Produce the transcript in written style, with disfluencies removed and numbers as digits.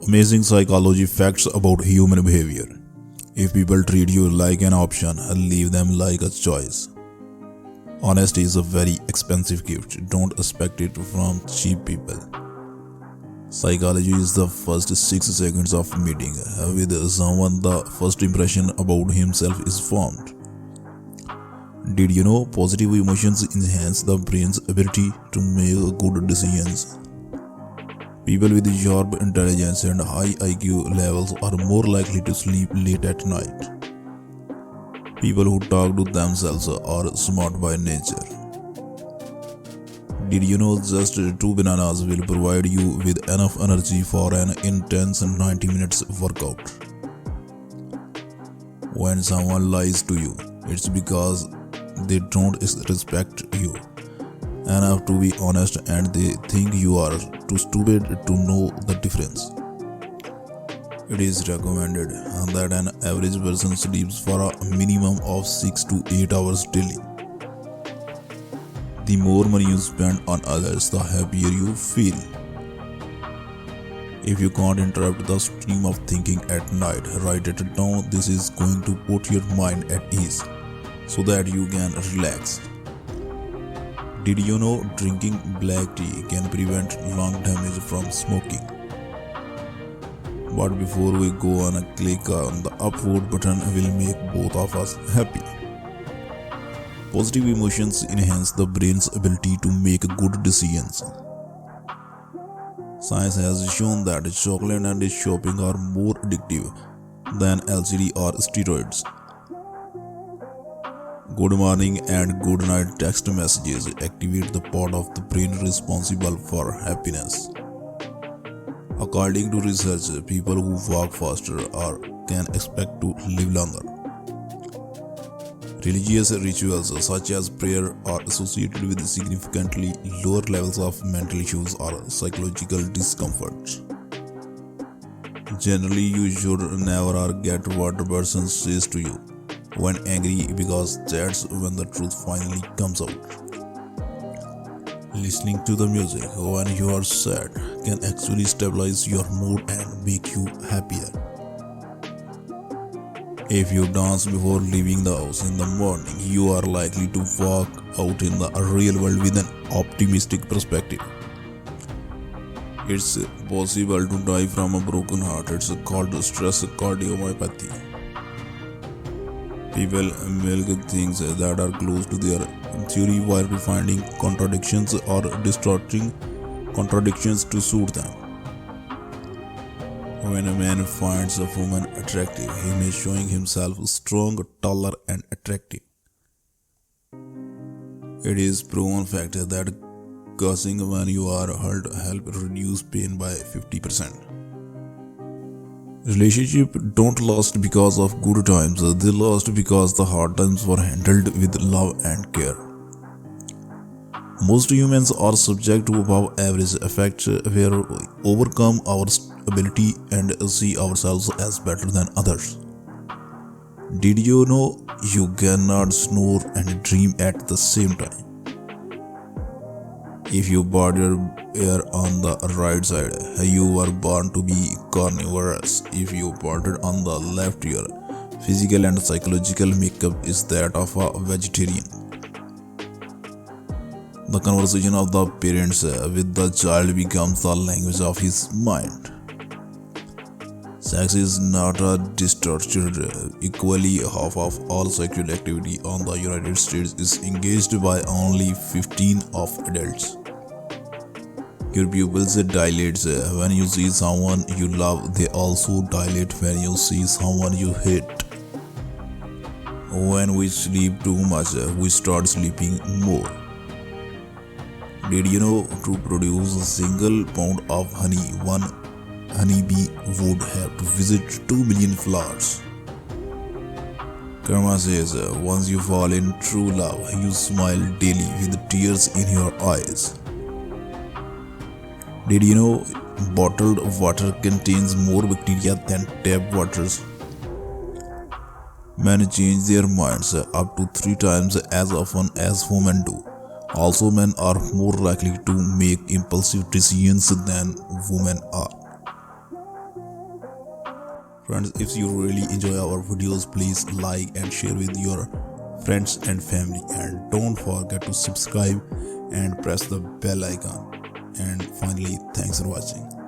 Amazing psychology facts about human behavior. If people treat you like an option, leave them like a choice. Honesty is a very expensive gift. Don't expect it from cheap people. Psychology is the first 6 seconds of meeting with someone. The first impression about himself is formed. Did you know positive emotions enhance the brain's ability to make good decisions? People with sharp intelligence and high IQ levels are more likely to sleep late at night. People who talk to themselves are smart by nature. Did you know just 2 bananas will provide you with enough energy for an intense 90 minutes workout? When someone lies to you, it's because they don't respect you enough to be honest, and they think you are too stupid to know the difference. It is recommended that an average person sleeps for a minimum of 6 to 8 hours daily. The more money you spend on others, the happier you feel. If you can't interrupt the stream of thinking at night, write it down. This is going to put your mind at ease so that you can relax. Did you know drinking black tea can prevent lung damage from smoking? But before we go on, click on the upvote button will make both of us happy. Positive emotions enhance the brain's ability to make good decisions. Science has shown that chocolate and shopping are more addictive than LSD or steroids. Good morning and good night text messages activate the part of the brain responsible for happiness. According to research, people who walk faster can expect to live longer. Religious rituals such as prayer are associated with significantly lower levels of mental issues or psychological discomfort. Generally, you should never get what a person says to you when angry, because that's when the truth finally comes out. Listening to the music when you are sad can actually stabilize your mood and make you happier. If you dance before leaving the house in the morning, you are likely to walk out in the real world with an optimistic perspective. It's possible to die from a broken heart. It's called stress cardiomyopathy. People milk things that are close to their theory while finding contradictions or distorting contradictions to suit them. When a man finds a woman attractive, he may showing himself strong, taller, and attractive. It is proven fact that cursing when you are hurt helps reduce pain by 50%. Relationships don't last because of good times, they last because the hard times were handled with love and care. Most humans are subject to above average effects where we overcome our ability and see ourselves as better than others. Did you know you cannot snore and dream at the same time? If you bought your ear on the right side, you were born to be carnivorous. If you bought it on the left, your physical and psychological makeup is that of a vegetarian. The conversation of the parents with the child becomes the language of his mind. Sex is not a distorted. Equally, half of all sexual activity on the United States is engaged by only 15 of adults. Your pupils dilate when you see someone you love. They also dilate when you see someone you hate. When we sleep too much, we start sleeping more. Did you know to produce a single pound of honey, one honeybee would have to visit 2 million flowers? Karma says, once you fall in true love, you smile daily with tears in your eyes. Did you know bottled water contains more bacteria than tap waters? Men change their minds up to 3 times as often as women do. Also, men are more likely to make impulsive decisions than women are. Friends, if you really enjoy our videos, please like and share with your friends and family, and don't forget to subscribe and press the bell icon. And finally, thanks for watching.